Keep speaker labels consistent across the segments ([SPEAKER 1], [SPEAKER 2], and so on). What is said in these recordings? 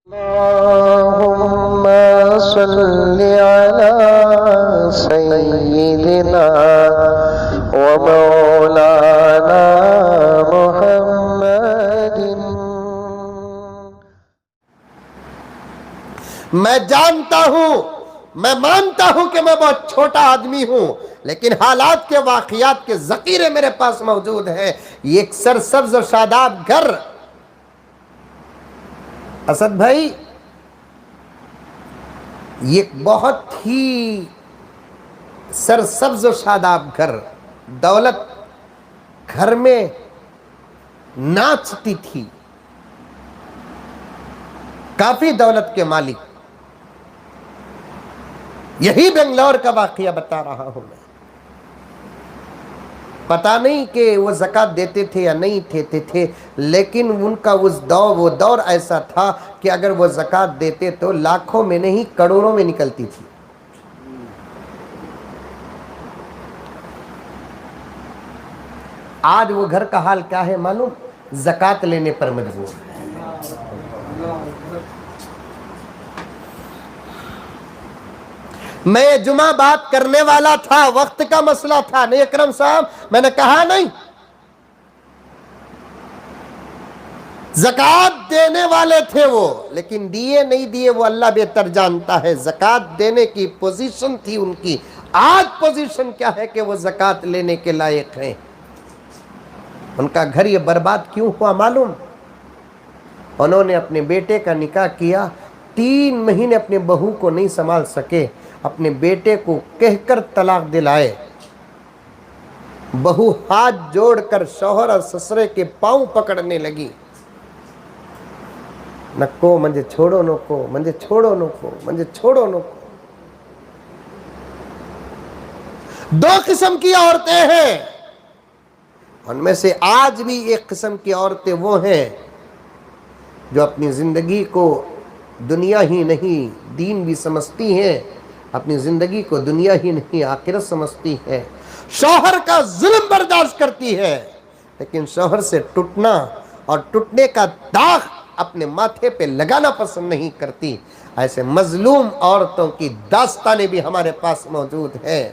[SPEAKER 1] اللهم صل على سيدنا ومولانا محمد۔ میں جانتا ہوں، میں مانتا ہوں کہ میں بہت چھوٹا آدمی ہوں، لیکن حالات کے واقعات کے ذخیرے میرے پاس موجود ہیں۔ یہ ایک سرسبز و شاداب گھر، اسد بھائی، یہ بہت ہی سرسبز و شاداب گھر، دولت گھر میں ناچتی تھی، کافی دولت کے مالک۔ یہی بنگلور کا واقعہ بتا رہا ہوں میں۔ پتا نہیں کہ وہ زکوٰۃ دیتے تھے یا نہیں دیتے تھے، لیکن ان کا وہ دور ایسا تھا کہ اگر وہ زکوٰۃ دیتے تو لاکھوں میں نہیں کروڑوں میں نکلتی تھی۔ آج وہ گھر کا حال کیا ہے معلوم؟ زکوٰۃ لینے پر مجبور ہے۔ میں جمعہ بات کرنے والا تھا، وقت کا مسئلہ تھا، نہیں اکرم صاحب، میں نے کہا نہیں، زکوٰۃ دینے والے تھے وہ، لیکن دیے نہیں دیے وہ اللہ بہتر جانتا ہے۔ زکوٰۃ دینے کی پوزیشن تھی ان کی، آج پوزیشن کیا ہے کہ وہ زکوٰۃ لینے کے لائق ہیں۔ ان کا گھر یہ برباد کیوں ہوا معلوم؟ انہوں نے اپنے بیٹے کا نکاح کیا، 3 مہینے اپنے بہو کو نہیں سنبھال سکے، اپنے بیٹے کو کہہ کر طلاق دلائے۔ بہو ہاتھ جوڑ کر شوہر اور سسرے کے پاؤں پکڑنے لگی، نکو مجھے چھوڑو نکو، مجھے چھوڑو نکو، مجھے چھوڑو نکو۔ 2 قسم کی عورتیں ہیں، ان میں سے آج بھی ایک قسم کی عورتیں وہ ہیں جو اپنی زندگی کو دنیا ہی نہیں دین بھی سمجھتی ہیں، اپنی زندگی کو دنیا ہی نہیں آخرت سمجھتی ہے، شوہر کا ظلم برداشت کرتی ہے، لیکن شوہر سے ٹوٹنا اور ٹوٹنے کا داغ اپنے ماتھے پہ لگانا پسند نہیں کرتی۔ ایسے مظلوم عورتوں کی داستانیں بھی ہمارے پاس موجود ہیں،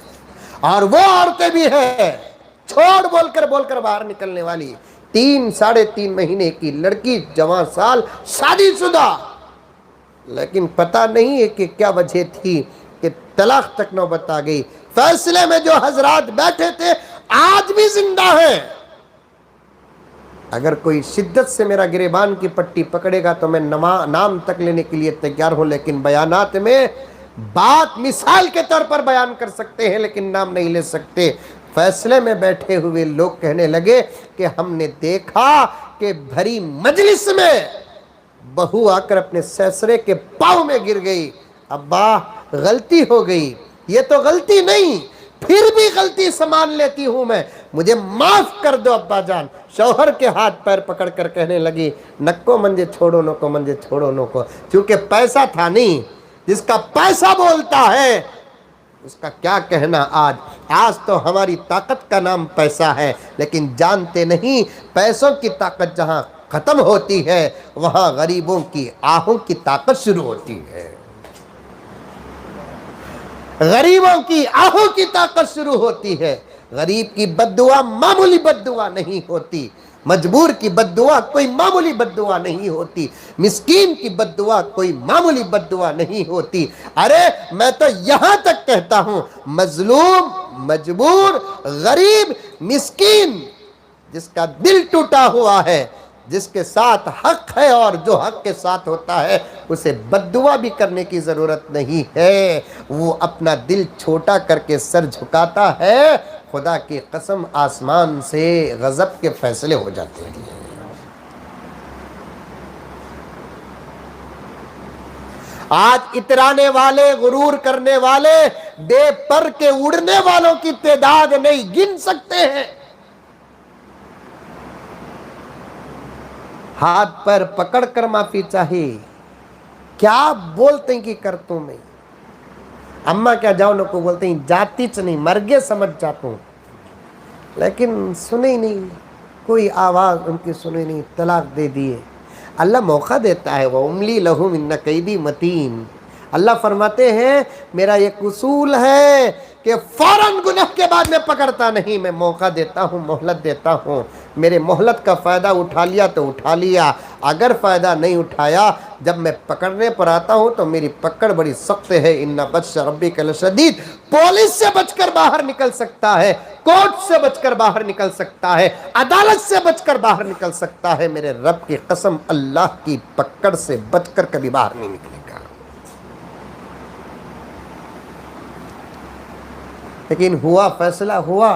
[SPEAKER 1] اور وہ عورتیں بھی ہیں چھوڑ بول کر باہر نکلنے والی۔ 3-3.5 مہینے کی لڑکی، جوان سال، شادی شدہ، لیکن پتہ نہیں ہے کہ کیا وجہ تھی کہ طلاق تک نوبت آ گئی۔ فیصلے میں جو حضرات بیٹھے تھے آج بھی زندہ ہیں۔ اگر کوئی شدت سے میرا گریبان کی پٹی پکڑے گا تو میں نام تک لینے کے لیے تیار ہوں، لیکن بیانات میں بات مثال کے طور پر بیان کر سکتے ہیں لیکن نام نہیں لے سکتے۔ فیصلے میں بیٹھے ہوئے لوگ کہنے لگے کہ ہم نے دیکھا کہ بھری مجلس میں بہو آ کر اپنے سسرے کے پاؤں میں گر گئی، ابا غلطی ہو گئی، یہ تو غلطی نہیں، پھر بھی غلطی سامان لیتی ہوں میں، مجھے معاف کر دو ابا جان۔ شوہر کے ہاتھ پیر پکڑ کر کہنے لگی، نکو منجے چھوڑو نکو، منجے چھوڑو نکو۔ چونکہ پیسہ تھا نہیں، جس کا پیسہ بولتا ہے اس کا کیا کہنا۔ آج تو ہماری طاقت کا نام پیسہ ہے، لیکن جانتے نہیں پیسوں کی طاقت جہاں ختم ہوتی ہے وہاں غریبوں کی آہوں کی طاقت شروع ہوتی ہے۔ غریبوں کی آہوں کی طاقت شروع ہوتی ہے۔ غریب کی بد دعا معمولی بد دعا نہیں ہوتی، مجبور کی بد دعا کوئی معمولی بد دعا نہیں ہوتی، مسکین کی بد دعا کوئی معمولی بد دعا نہیں ہوتی۔ ارے میں تو یہاں تک کہتا ہوں، مظلوم، مجبور، غریب، مسکین، جس کا دل ٹوٹا ہوا ہے، جس کے ساتھ حق ہے اور جو حق کے ساتھ ہوتا ہے، اسے بد دعا بھی کرنے کی ضرورت نہیں ہے۔ وہ اپنا دل چھوٹا کر کے سر جھکاتا ہے، خدا کی قسم آسمان سے غضب کے فیصلے ہو جاتے ہیں۔ آج اترانے والے، غرور کرنے والے، بے پر کے اڑنے والوں کی تعداد نہیں گن سکتے ہیں۔ ہاتھ پر پکڑ کر معافی چاہیے، کیا بولتے ہیں کہ کرتوں میں اماں کیا جاؤ نکو بولتے ہیں، جاتی چ نہیں مرگے سمجھ جاتا ہوں، لیکن سنے نہیں، کوئی آواز ان کی سنے نہیں، طلاق دے دیے۔ اللہ موقع دیتا ہے، وَأُمْلِي لَهُمْ إِنَّ كَيْدِي مَتِينٌ۔ اللہ فرماتے ہیں میرا ایک اصول ہے کہ فوراً گناہ کے بعد میں پکڑتا نہیں، میں موقع دیتا ہوں، مہلت دیتا ہوں۔ میرے مہلت کا فائدہ اٹھا لیا تو اٹھا لیا، اگر فائدہ نہیں اٹھایا، جب میں پکڑنے پر آتا ہوں تو میری پکڑ بڑی سخت ہے۔ اِنَّ بَطْشَ رَبِّكَ لَشَدِيدٌ۔ پولیس سے بچ کر باہر نکل سکتا ہے، کورٹ سے بچ کر باہر نکل سکتا ہے، عدالت سے بچ کر باہر نکل سکتا ہے، میرے رب کی قسم اللہ کی پکڑ سے بچ کر کبھی باہر نہیں نکلے گا۔ لیکن ہوا، فیصلہ ہوا،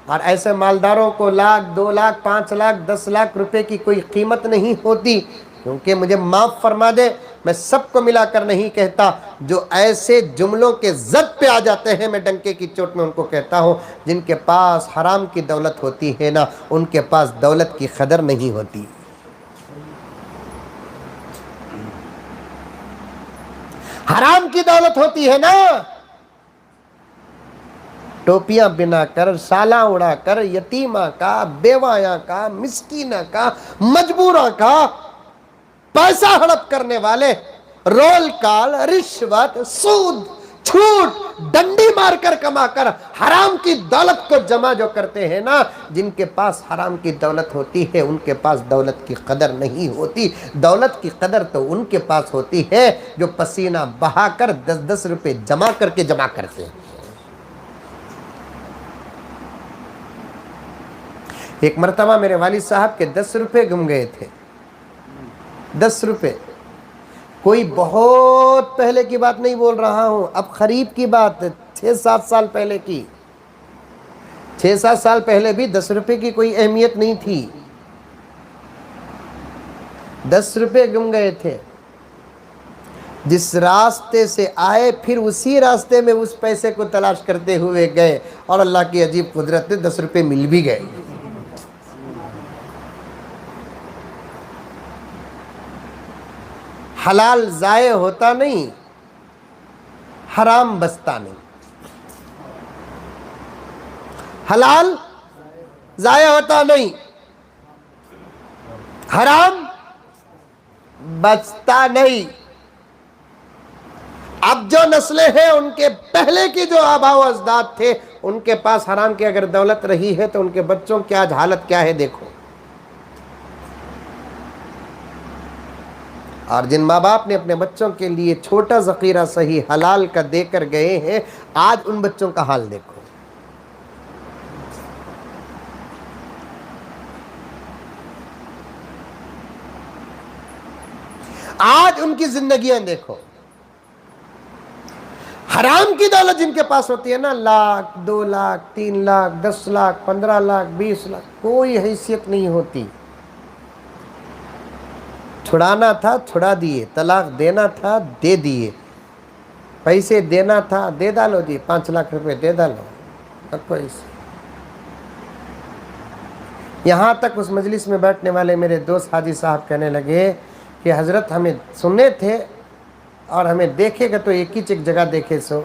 [SPEAKER 1] اور ایسے مالداروں کو 1,00,000 2,00,000 5,00,000 10,00,000 روپے کی کوئی قیمت نہیں ہوتی، کیونکہ مجھے معاف فرما دے، میں سب کو ملا کر نہیں کہتا، جو ایسے جملوں کے زد پہ آ جاتے ہیں میں ڈنکے کی چوٹ میں ان کو کہتا ہوں، جن کے پاس حرام کی دولت ہوتی ہے نا، ان کے پاس دولت کی قدر نہیں ہوتی۔ حرام کی دولت ہوتی ہے نا، ٹوپیاں بنا کر، شالاں اڑا کر، یتیمہ کا، بیوایاں کا، مسکینہ کا، مجبورہ کا پیسہ ہڑپ کرنے والے، رول کال، رشوت، سود، جھوٹ، ڈنڈی مار کر کما کر حرام کی دولت کو جمع جو کرتے ہیں نا، جن کے پاس حرام کی دولت ہوتی ہے ان کے پاس دولت کی قدر نہیں ہوتی۔ دولت کی قدر تو ان کے پاس ہوتی ہے جو پسینہ بہا کر 10-10 روپے جمع کرتے ہیں۔ ایک مرتبہ میرے والد صاحب کے 10 روپے گم گئے تھے، 10 روپے، کوئی بہت پہلے کی بات نہیں بول رہا ہوں، اب قریب کی بات، 6-7 سال پہلے کی، 6-7 سال پہلے بھی 10 روپے کی کوئی اہمیت نہیں تھی، 10 روپے گم گئے تھے۔ جس راستے سے آئے پھر اسی راستے میں اس پیسے کو تلاش کرتے ہوئے گئے، اور اللہ کی عجیب قدرت ہے 10 روپے مل بھی گئے۔ حلال ضائع ہوتا نہیں، حرام بچتا نہیں۔ حلال ضائع ہوتا نہیں، حرام بچتا نہیں۔ اب جو نسلیں ہیں ان کے پہلے کی جو آباء و اجداد تھے، ان کے پاس حرام کی اگر دولت رہی ہے تو ان کے بچوں کی آج حالت کیا ہے دیکھو۔ اور جن ماں باپ نے اپنے بچوں کے لیے چھوٹا ذخیرہ صحیح حلال کا دے کر گئے ہیں، آج ان بچوں کا حال دیکھو۔ آج ان کی زندگیاں دیکھو۔ حرام کی دولت جن کے پاس ہوتی ہے نا، 1,00,000 2,00,000 3,00,000 10,00,000 15,00,000 20,00,000، کوئی حیثیت نہیں ہوتی۔ چھڑانا تھا چھڑا دیے، طلاق دینا تھا دے دیے، پیسے دینا تھا دے ڈالو جی، 5,00,000 روپے دے ڈالو۔ یہاں تک اس مجلس میں بیٹھنے والے میرے دوست حاجی صاحب کہنے لگے کہ حضرت ہمیں سنے تھے اور ہمیں دیکھے گا تو ایک ہی جگہ دیکھے سو،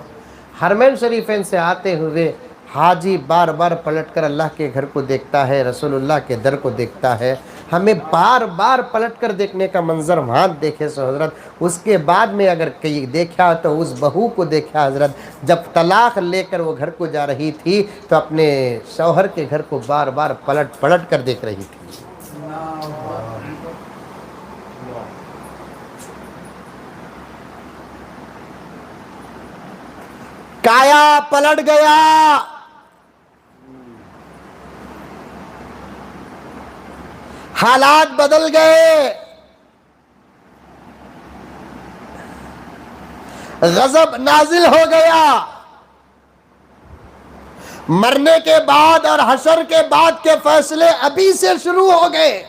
[SPEAKER 1] حرمین شریفین سے آتے ہوئے حاجی بار بار پلٹ کر اللہ کے گھر کو دیکھتا ہے، رسول اللہ کے در کو دیکھتا ہے، ہمیں بار بار پلٹ کر دیکھنے کا منظر وہاں دیکھے سو حضرت۔ اس کے بعد میں اگر کہیں دیکھا تو اس بہو کو دیکھا حضرت، جب طلاق لے کر وہ گھر کو جا رہی تھی تو اپنے شوہر کے گھر کو بار بار پلٹ پلٹ کر دیکھ رہی تھی۔ کایا پلٹ گیا، حالات بدل گئے، غضب نازل ہو گیا۔ مرنے کے بعد اور حشر کے بعد کے فیصلے ابھی سے شروع ہو گئے،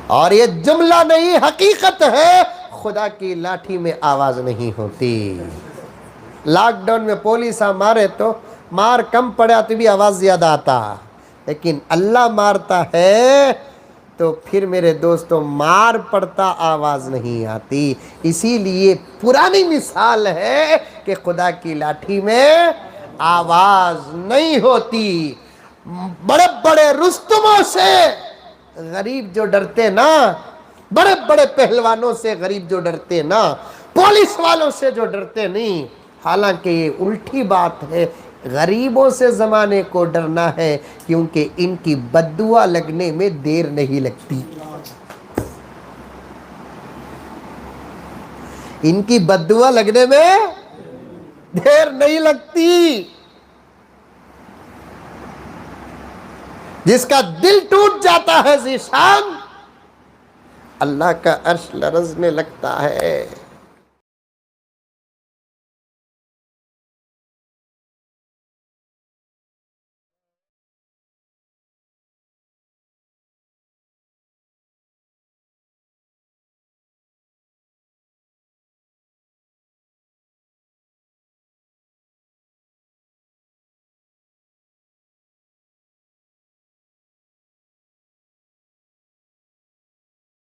[SPEAKER 1] اور یہ جملہ نہیں حقیقت ہے۔ خدا کی لاٹھی میں آواز نہیں ہوتی۔ لاک ڈاؤن میں پولیس مارے تو مار کم پڑا تو بھی آواز زیادہ آتا، لیکن اللہ مارتا ہے تو پھر میرے دوستوں مار پڑتا آواز نہیں آتی۔ اسی لیے پرانی مثال ہے کہ خدا کی لاٹھی میں آواز نہیں ہوتی۔ بڑے بڑے رستموں سے غریب جو ڈرتے نا، بڑے بڑے پہلوانوں سے غریب جو ڈرتے نا، پولیس والوں سے جو ڈرتے نہیں، حالانکہ یہ الٹی بات ہے، غریبوں سے زمانے کو ڈرنا ہے، کیونکہ ان کی بددعا لگنے میں دیر نہیں لگتی، ان کی بددعا لگنے میں دیر نہیں لگتی۔ جس کا دل ٹوٹ جاتا ہے ذیشان، اللہ کا عرش لرزنے لگتا ہے۔